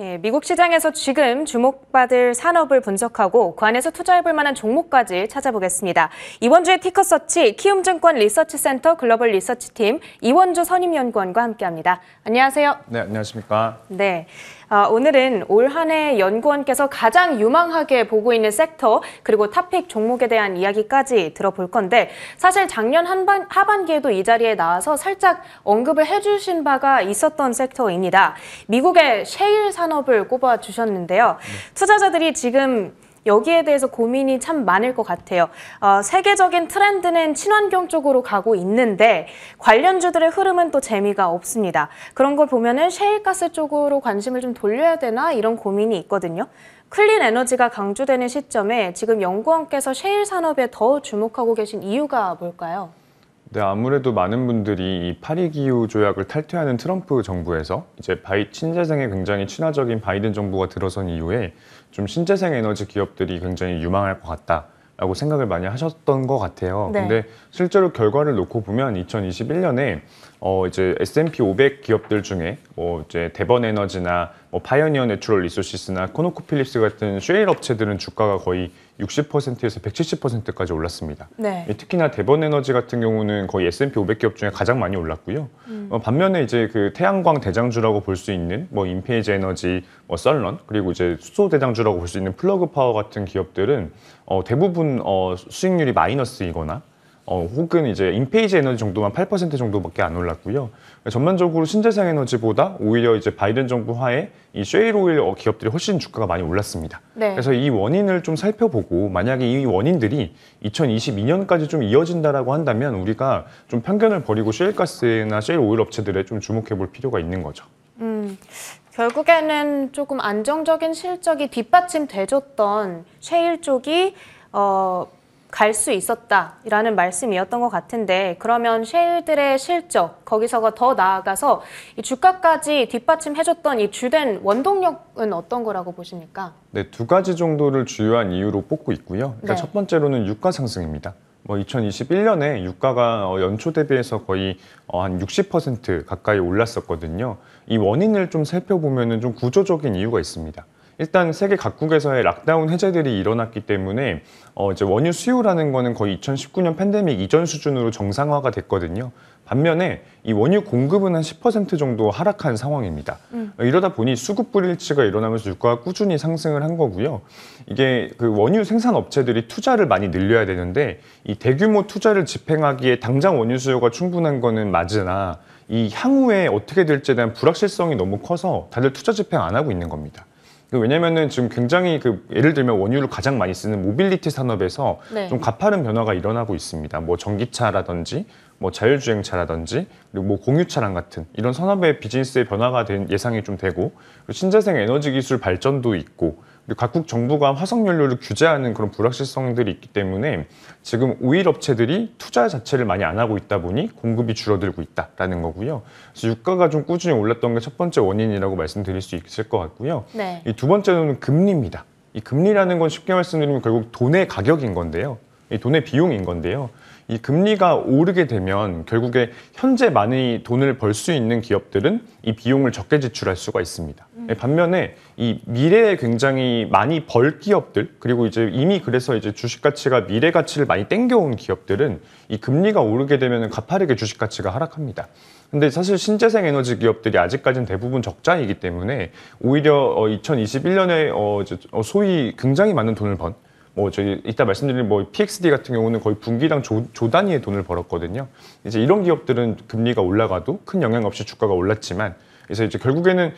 예, 미국 시장에서 지금 주목받을 산업을 분석하고 그 안에서 투자해볼 만한 종목까지 찾아보겠습니다. 이번 주의 티커서치 키움증권 리서치센터 글로벌 리서치팀 이원주 선임연구원과 함께합니다. 안녕하세요. 네, 안녕하십니까. 네, 오늘은 올 한 해 연구원께서 가장 유망하게 보고 있는 섹터 그리고 탑픽 종목에 대한 이야기까지 들어볼 건데 사실 작년 하반기에도 이 자리에 나와서 살짝 언급을 해주신 바가 있었던 섹터입니다. 미국의 셰일 산업을 꼽아주셨는데요. 투자자들이 지금 여기에 대해서 고민이 참 많을 것 같아요. 세계적인 트렌드는 친환경 쪽으로 가고 있는데 관련주들의 흐름은 또 재미가 없습니다. 그런 걸 보면은 셰일가스 쪽으로 관심을 좀 돌려야 되나 이런 고민이 있거든요. 클린 에너지가 강조되는 시점에 지금 연구원께서 셰일 산업에 더 주목하고 계신 이유가 뭘까요? 네, 아무래도 많은 분들이 이 파리 기후 조약을 탈퇴하는 트럼프 정부에서 이제 신재생에 굉장히 친화적인 바이든 정부가 들어선 이후에 좀 신재생 에너지 기업들이 굉장히 유망할 것 같다라고 생각을 많이 하셨던 것 같아요. 네. 근데 실제로 결과를 놓고 보면 2021년에 이제 S&P 500 기업들 중에 이제 대번 에너지나 파이오니어 내추럴 리소시스나 코노코필립스 같은 셰일 업체들은 주가가 거의 60%에서 170%까지 올랐습니다. 네. 특히나 대번 에너지 같은 경우는 거의 S&P 500 기업 중에 가장 많이 올랐고요. 반면에 이제 그 태양광 대장주라고 볼 수 있는 인페이지 에너지, 썰런 그리고 이제 수소 대장주라고 볼 수 있는 플러그 파워 같은 기업들은 대부분 수익률이 마이너스이거나 혹은 이제 인페이지 에너지 정도만 8% 정도밖에 안 올랐고요. 전반적으로 신재생 에너지보다 오히려 이제 바이든 정부 하에 이 셰일 오일 기업들이 훨씬 주가가 많이 올랐습니다. 네. 그래서 이 원인을 좀 살펴보고 만약에 이 원인들이 2022년까지 좀 이어진다라고 한다면 우리가 좀 편견을 버리고 셰일가스나 셰일 오일 업체들에 좀 주목해 볼 필요가 있는 거죠. 결국에는 조금 안정적인 실적이 뒷받침돼줬던 셰일 쪽이 갈 수 있었다라는 말씀이었던 것 같은데 그러면 셰일들의 실적, 거기서가 더 나아가서 이 주가까지 뒷받침해줬던 이 주된 원동력은 어떤 거라고 보십니까? 네, 두 가지 정도를 주요한 이유로 뽑고 있고요. 일단 네. 첫 번째로는 유가 상승입니다. 2021년에 유가가 연초 대비해서 거의 한 60% 가까이 올랐었거든요. 이 원인을 좀 살펴보면은 좀 구조적인 이유가 있습니다. 일단 세계 각국에서의 락다운 해제들이 일어났기 때문에 이제 원유 수요라는 거는 거의 2019년 팬데믹 이전 수준으로 정상화가 됐거든요. 반면에 이 원유 공급은 한 10% 정도 하락한 상황입니다. 이러다 보니 수급 불일치가 일어나면서 유가가 꾸준히 상승을 한 거고요. 이게 그 원유 생산 업체들이 투자를 많이 늘려야 되는데 이 대규모 투자를 집행하기에 당장 원유 수요가 충분한 거는 맞으나 이 향후에 어떻게 될지에 대한 불확실성이 너무 커서 다들 투자 집행 안 하고 있는 겁니다. 왜냐면은 지금 굉장히 예를 들면 원유를 가장 많이 쓰는 모빌리티 산업에서 네. 좀 가파른 변화가 일어나고 있습니다. 전기차라든지 자율주행차라든지 그리고 공유차량 같은 이런 산업의 비즈니스의 변화가 된 예상이 좀 되고 신재생 에너지 기술 발전도 있고 그리고 각국 정부가 화석 연료를 규제하는 그런 불확실성들이 있기 때문에 지금 오일 업체들이 투자 자체를 많이 안 하고 있다 보니 공급이 줄어들고 있다라는 거고요. 그래서 유가가 좀 꾸준히 올랐던 게 첫 번째 원인이라고 말씀드릴 수 있을 것 같고요. 네. 이 두 번째는 금리입니다. 이 금리라는 건 쉽게 말씀드리면 결국 돈의 가격인 건데요. 이 돈의 비용인 건데요. 이 금리가 오르게 되면 결국에 현재 많이 돈을 벌 수 있는 기업들은 이 비용을 적게 지출할 수가 있습니다. 반면에 이 미래에 굉장히 많이 벌 기업들 그리고 이제 이미 그래서 이제 주식 가치가 미래 가치를 많이 땡겨온 기업들은 이 금리가 오르게 되면 가파르게 주식 가치가 하락합니다. 근데 사실 신재생 에너지 기업들이 아직까지는 대부분 적자이기 때문에 오히려 2021년에 소위 굉장히 많은 돈을 번 저희 이따 말씀드린 PXD 같은 경우는 거의 분기당 조 단위의 돈을 벌었거든요. 이제 이런 기업들은 금리가 올라가도 큰 영향 없이 주가가 올랐지만 그래서 이제 결국에는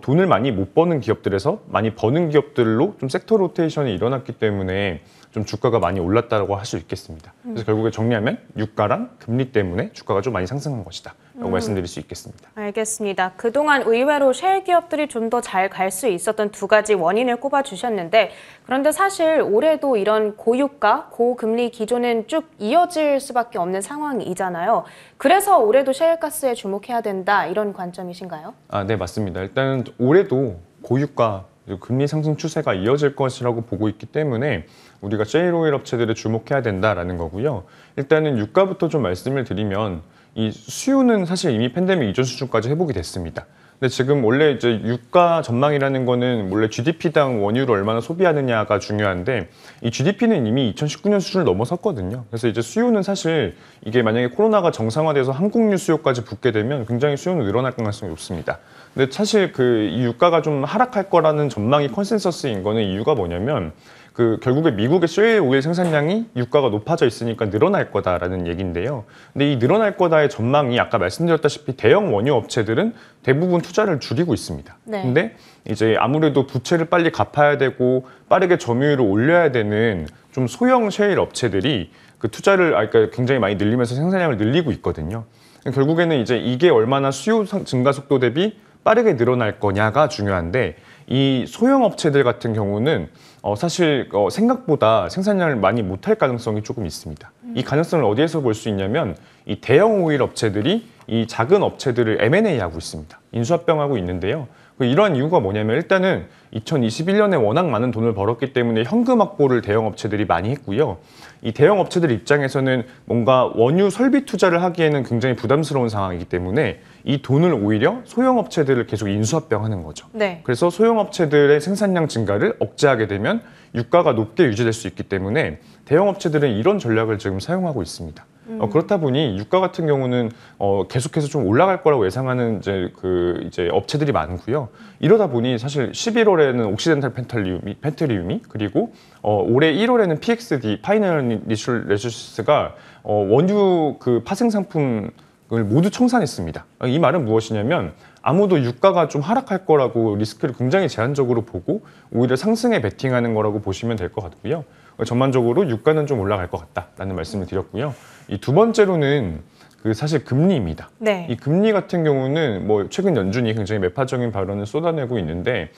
돈을 많이 못 버는 기업들에서 많이 버는 기업들로 좀 섹터 로테이션이 일어났기 때문에 좀 주가가 많이 올랐다고 할 수 있겠습니다. 그래서 결국에 정리하면 유가랑 금리 때문에 주가가 좀 많이 상승한 것이다 라고 말씀드릴 수 있겠습니다. 알겠습니다. 그동안 의외로 셰일 기업들이 좀 더 잘 갈 수 있었던 두 가지 원인을 꼽아주셨는데 그런데 사실 올해도 이런 고유가, 고금리 기조는 쭉 이어질 수밖에 없는 상황이잖아요. 그래서 올해도 셰일가스에 주목해야 된다 이런 관점이신가요? 네, 맞습니다. 일단 올해도 고유가 금리 상승 추세가 이어질 것이라고 보고 있기 때문에 우리가 셰일 오일 업체들에 주목해야 된다라는 거고요. 일단은 유가부터 좀 말씀을 드리면 이 수요는 사실 이미 팬데믹 이전 수준까지 회복이 됐습니다. 근데 지금 원래 이제 유가 전망이라는 거는 원래 GDP당 원유를 얼마나 소비하느냐가 중요한데 이 GDP는 이미 2019년 수준을 넘어섰거든요. 그래서 이제 수요는 사실 이게 만약에 코로나가 정상화돼서 항공유 수요까지 붙게 되면 굉장히 수요는 늘어날 가능성이 높습니다. 근데 사실 이 유가가 좀 하락할 거라는 전망이 컨센서스인 거는 이유가 뭐냐면 결국에 미국의 셰일 오일 생산량이 유가가 높아져 있으니까 늘어날 거다라는 얘기인데요. 근데 이 늘어날 거다의 전망이 아까 말씀드렸다시피 대형 원유 업체들은 대부분 투자를 줄이고 있습니다. 네. 근데 이제 아무래도 부채를 빨리 갚아야 되고 빠르게 점유율을 올려야 되는 좀 소형 셰일 업체들이 투자를 그러니까 굉장히 많이 늘리면서 생산량을 늘리고 있거든요. 결국에는 이제 이게 얼마나 수요 증가 속도 대비 빠르게 늘어날 거냐가 중요한데 이 소형 업체들 같은 경우는 사실 생각보다 생산량을 많이 못할 가능성이 조금 있습니다. 이 가능성을 어디에서 볼 수 있냐면 이 대형 오일 업체들이 이 작은 업체들을 M&A 하고 있습니다. 인수합병하고 있는데요. 이러한 이유가 뭐냐면 일단은 2021년에 워낙 많은 돈을 벌었기 때문에 현금 확보를 대형 업체들이 많이 했고요. 이 대형 업체들 입장에서는 뭔가 원유 설비 투자를 하기에는 굉장히 부담스러운 상황이기 때문에 이 돈을 오히려 소형 업체들을 계속 인수합병하는 거죠. 네. 그래서 소형 업체들의 생산량 증가를 억제하게 되면 유가가 높게 유지될 수 있기 때문에 대형 업체들은 이런 전략을 지금 사용하고 있습니다. 그렇다 보니 유가 같은 경우는 계속해서 좀 올라갈 거라고 예상하는 이제 업체들이 많고요. 이러다 보니 사실 11월에는 옥시덴탈 펜트리움이 그리고 올해 1월에는 PXD 파이널 리소스가 원유 파생 상품을 모두 청산했습니다. 이 말은 무엇이냐면 아무도 유가가 좀 하락할 거라고 리스크를 굉장히 제한적으로 보고 오히려 상승에 베팅하는 거라고 보시면 될 것 같고요. 전반적으로 유가는 좀 올라갈 것 같다라는 말씀을 드렸고요. 이 두 번째로는 사실 금리입니다. 네. 이 금리 같은 경우는 뭐 최근 연준이 굉장히 매파적인 발언을 쏟아내고 있는데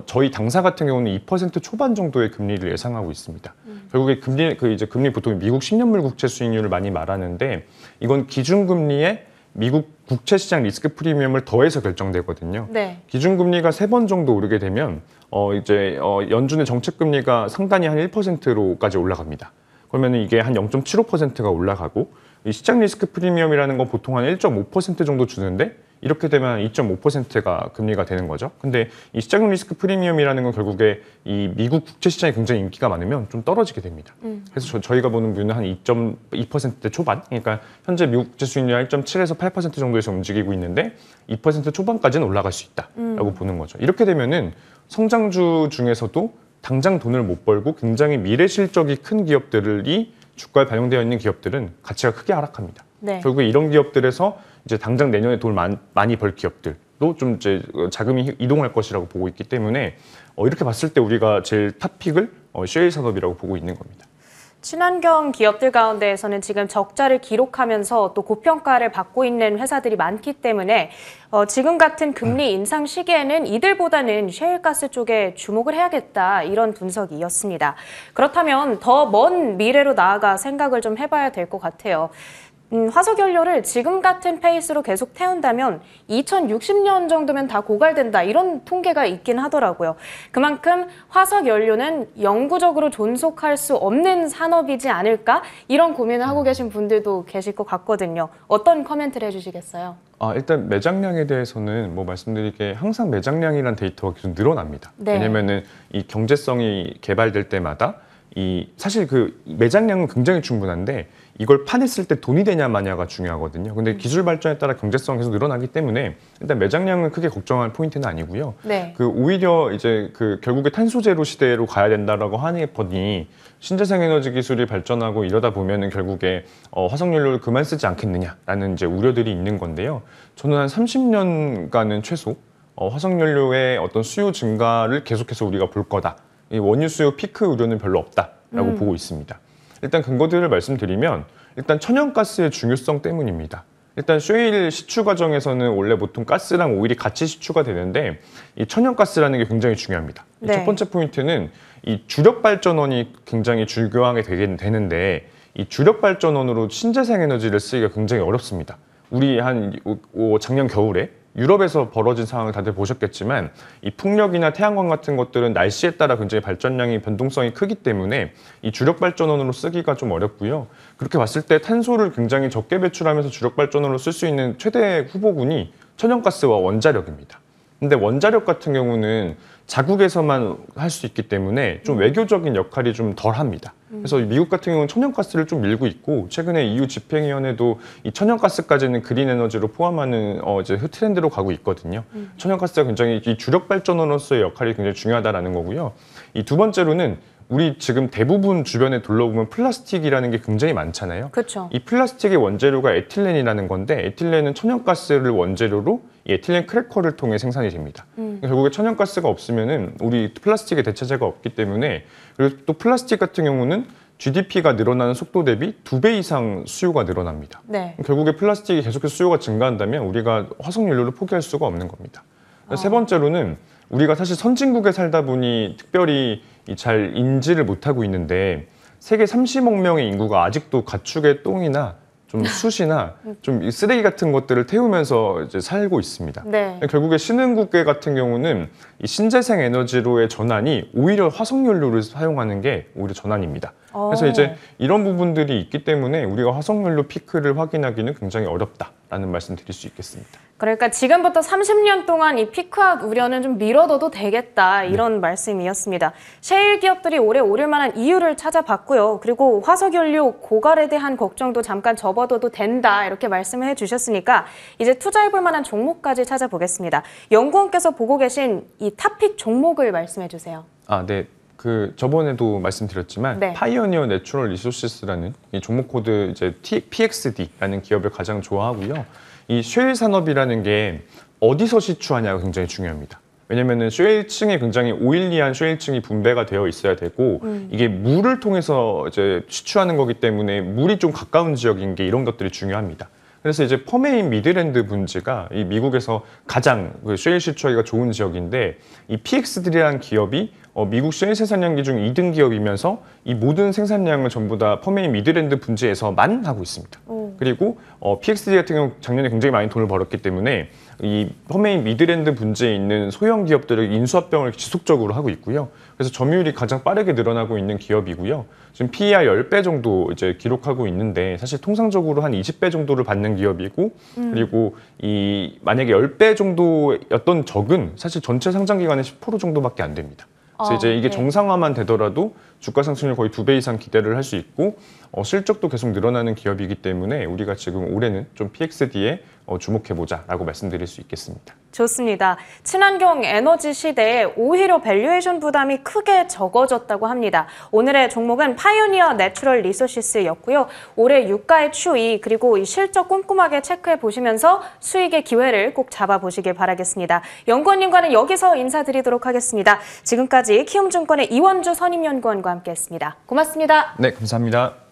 저희 당사 같은 경우는 2% 초반 정도의 금리를 예상하고 있습니다. 결국에 금리 보통 미국 10년물 국채 수익률을 많이 말하는데 이건 기준금리에 미국 국채시장 리스크 프리미엄을 더해서 결정되거든요. 네. 기준금리가 3번 정도 오르게 되면 연준의 정책금리가 상단이 한 1%로까지 올라갑니다. 그러면 이게 한 0.75%가 올라가고 이 시장 리스크 프리미엄이라는 건 보통 한 1.5% 정도 주는데 이렇게 되면 2.5%가 금리가 되는 거죠. 근데 이 시장 리스크 프리미엄이라는 건 결국에 이 미국 국채 시장이 굉장히 인기가 많으면 좀 떨어지게 됩니다. 그래서 저희가 보는 뷰는 한 2.2% 초반, 그러니까 현재 미국 국채 수익률 1.7에서 8% 정도에서 움직이고 있는데 2% 초반까지는 올라갈 수 있다라고 보는 거죠. 이렇게 되면은 성장주 중에서도 당장 돈을 못 벌고 굉장히 미래 실적이 큰 기업들이 주가에 반영되어 있는 기업들은 가치가 크게 하락합니다. 네. 결국에 이런 기업들에서 이제 당장 내년에 돈을 많이 벌 기업들도 좀 이제 자금이 이동할 것이라고 보고 있기 때문에 이렇게 봤을 때 우리가 제일 탑픽을 셰일 산업이라고 보고 있는 겁니다. 친환경 기업들 가운데에서는 지금 적자를 기록하면서 또 고평가를 받고 있는 회사들이 많기 때문에 지금 같은 금리 인상 시기에는 이들보다는 셰일가스 쪽에 주목을 해야겠다, 이런 분석이었습니다. 그렇다면 더 먼 미래로 나아가 생각을 좀 해봐야 될 것 같아요. 화석연료를 지금 같은 페이스로 계속 태운다면 2060년 정도면 다 고갈된다, 이런 통계가 있긴 하더라고요. 그만큼 화석연료는 영구적으로 존속할 수 없는 산업이지 않을까, 이런 고민을 하고 계신 분들도 계실 것 같거든요. 어떤 코멘트를 해주시겠어요? 일단 매장량에 대해서는 뭐 말씀드릴 게 항상 매장량이란 데이터가 계속 늘어납니다. 네. 왜냐면은 이 경제성이 개발될 때마다 사실 매장량은 굉장히 충분한데 이걸 파냈을 때 돈이 되냐 마냐가 중요하거든요. 근데 기술 발전에 따라 경제성이 계속 늘어나기 때문에 일단 매장량은 크게 걱정할 포인트는 아니고요. 네. 오히려 이제 결국에 탄소 제로 시대로 가야 된다라고 하니 신재생 에너지 기술이 발전하고 이러다 보면은 결국에 화석연료를 그만 쓰지 않겠느냐라는 이제 우려들이 있는 건데요. 저는 한 30년간은 최소 화석연료의 어떤 수요 증가를 계속해서 우리가 볼 거다. 이 원유 수요 피크 우려는 별로 없다라고 보고 있습니다. 일단 근거들을 말씀드리면 일단 천연가스의 중요성 때문입니다. 일단 셰일 시추 과정에서는 원래 보통 가스랑 오일이 같이 시추가 되는데 이 천연가스라는 게 굉장히 중요합니다. 네. 첫 번째 포인트는 이 주력 발전원이 굉장히 중요하게 되는데 이 주력 발전원으로 신재생 에너지를 쓰기가 굉장히 어렵습니다. 우리 작년 겨울에 유럽에서 벌어진 상황을 다들 보셨겠지만 이 풍력이나 태양광 같은 것들은 날씨에 따라 굉장히 발전량이 변동성이 크기 때문에 이 주력 발전원으로 쓰기가 좀 어렵고요. 그렇게 봤을 때 탄소를 굉장히 적게 배출하면서 주력 발전원으로 쓸 수 있는 최대 후보군이 천연가스와 원자력입니다. 근데 원자력 같은 경우는 자국에서만 할 수 있기 때문에 좀 외교적인 역할이 좀 덜합니다. 그래서 미국 같은 경우는 천연가스를 좀 밀고 있고, 최근에 EU 집행위원회도 이 천연가스까지는 그린 에너지로 포함하는 이제 트렌드로 가고 있거든요. 천연가스가 굉장히 이 주력 발전원으로서의 역할이 굉장히 중요하다라는 거고요. 이 두 번째로는 우리 지금 대부분 주변에 둘러보면 플라스틱이라는 게 굉장히 많잖아요. 그렇죠. 이 플라스틱의 원재료가 에틸렌이라는 건데, 에틸렌은 천연가스를 원재료로 이 에틸렌 크래커를 통해 생산이 됩니다. 결국에 천연가스가 없으면은 우리 플라스틱의 대체제가 없기 때문에, 그리고 또 플라스틱 같은 경우는 GDP가 늘어나는 속도 대비 2배 이상 수요가 늘어납니다. 네. 결국에 플라스틱이 계속해서 수요가 증가한다면 우리가 화석연료를 포기할 수가 없는 겁니다. 세 번째로는 우리가 사실 선진국에 살다 보니 특별히 잘 인지를 못하고 있는데, 세계 30억 명의 인구가 아직도 가축의 똥이나 좀 숯이나 좀 쓰레기 같은 것들을 태우면서 이제 살고 있습니다. 네. 결국에 신흥국계 같은 경우는 이 신재생 에너지로의 전환이 오히려 화석연료를 사용하는 게 오히려 전환입니다. 그래서 이제 이런 부분들이 있기 때문에 우리가 화석연료 피크를 확인하기는 굉장히 어렵다라는 말씀 드릴 수 있겠습니다. 그러니까 지금부터 30년 동안 이 피크아웃 우려는 좀 미뤄둬도 되겠다, 이런 말씀이었습니다. 셰일 기업들이 오래 오를 만한 이유를 찾아봤고요. 그리고 화석연료 고갈에 대한 걱정도 잠깐 접어둬도 된다, 이렇게 말씀을 해주셨으니까 이제 투자해볼 만한 종목까지 찾아보겠습니다. 연구원께서 보고 계신 이 탑픽 종목을 말씀해 주세요. 네. 저번에도 말씀드렸지만 네. 파이오니어 내추럴 리소시스라는 이 종목 코드 이제 PXD라는 기업을 가장 좋아하고요. 이 쉐일 산업이라는 게 어디서 시추하냐가 굉장히 중요합니다. 왜냐면은 쉐일층에 굉장히 오일리한 쉐일층이 분배가 되어 있어야 되고, 이게 물을 통해서 이제 시추하는 거기 때문에 물이 좀 가까운 지역인 게 이런 것들이 중요합니다. 그래서 이제 퍼메인 미드랜드 분지가 이 미국에서 가장 쉐일 시추하기가 좋은 지역인데, 이 PXD라는 기업이 미국 쉐일 생산량기 중 2등 기업이면서 이 모든 생산량을 전부 다 퍼메인 미드랜드 분지에서만 하고 있습니다. 그리고 PXD 같은 경우 작년에 굉장히 많이 돈을 벌었기 때문에 이 퍼메인 미드랜드 분지에 있는 소형 기업들의 인수합병을 지속적으로 하고 있고요. 그래서 점유율이 가장 빠르게 늘어나고 있는 기업이고요. 지금 PER 10배 정도 이제 기록하고 있는데, 사실 통상적으로 한 20배 정도를 받는 기업이고, 그리고 만약에 10배 정도였던 적은 사실 전체 상장 기간의 10% 정도밖에 안 됩니다. 그래서 이제 이게 정상화만 되더라도 주가 상승률 거의 2배 이상 기대를 할 수 있고, 실적도 계속 늘어나는 기업이기 때문에 우리가 지금 올해는 좀 PXD에 주목해보자라고 말씀드릴 수 있겠습니다. 좋습니다. 친환경 에너지 시대에 오히려 밸류에이션 부담이 크게 적어졌다고 합니다. 오늘의 종목은 파이오니어 내추럴 리소시스였고요. 올해 유가의 추이, 그리고 이 실적 꼼꼼하게 체크해 보시면서 수익의 기회를 꼭 잡아보시길 바라겠습니다. 연구원님과는 여기서 인사드리도록 하겠습니다. 지금까지 키움증권의 이원주 선임연구원과 함께했습니다. 고맙습니다. 네, 감사합니다.